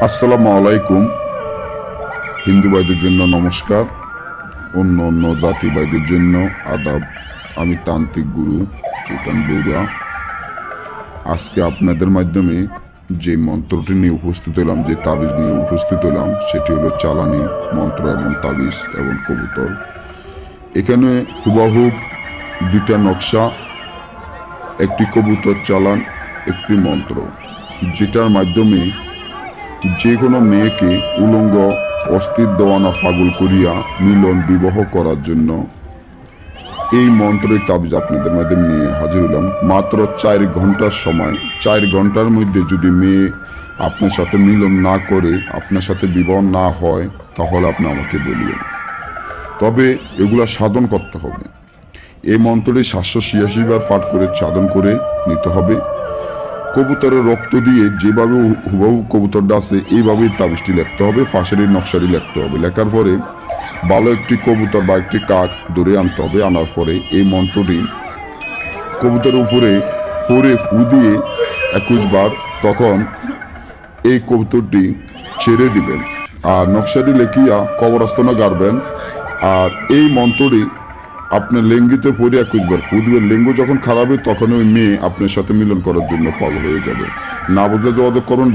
আসসালামু আলাইকুম। হিন্দু ভাইদের জন্য নমস্কার, অন্য অন্য জাতি ভাইদের জন্য আদাব। আমি তান্ত্রিক গুরু চৈতন বড়ুয়া। আজকে আপনাদের মাধ্যমে যে মন্ত্রটি নিয়ে উপস্থিত হলাম, যে তাবিজ নিয়ে উপস্থিত হলাম, সেটি হলো চালানি মন্ত্র এবং তাবিজ এবং কবুতর। এখানে হুবাহু দুইটা নকশা, একটি কবুতর চালান, একটি মন্ত্র, যেটার মাধ্যমে যে কোনো মেয়েকে উলঙ্গ অস্থির দেওয়ানা পাগল করিয়া মিলন বিবাহ করার জন্য এই মন্ত্রের তাবিজ আপনাদের মধ্যে নিয়ে হাজির হলাম। মাত্র 4 ঘন্টার সময়, 4 ঘন্টার মধ্যে যদি মেয়ে আপনার সাথে মিলন না করে, আপনার সাথে বিবাহ না হয়, তাহলে আপনি আমাকে বলিয়েন। তবে এগুলা সাধন করতে হবে। এই মন্ত্রটি 786 বার পাঠ করে সাধন করে নিতে হবে। কবুতরের রক্ত দিয়ে যেভাবে হুবহু কবুতরটা আছে এইভাবেই তাবিজটি লিখতে হবে, ফাঁসের নকশাটি লিখতে হবে। লেখার পরে ভালো একটি কবুতর বা একটি কাক ধরে আনতে হবে। আনার পরে এই মন্ত্রটি কবুতরের উপরে পরে ফু দিয়ে 21 বার, তখন এই কবুতরটি ছেড়ে দিবেন আর নকশাটি লেখিয়া কবরস্থানে গাড়বেন। আর এই মন্ত্রটি আপনার লেঙ্গিতে পরে 21 বার ফু দিবেন। লিঙ্গ যখন খারাপ হয় তখন ওই মেয়ে আপনার সাথে মিলন করার জন্য পাগল হয়ে যাবে। না বুঝলে যোগাযোগ করুন।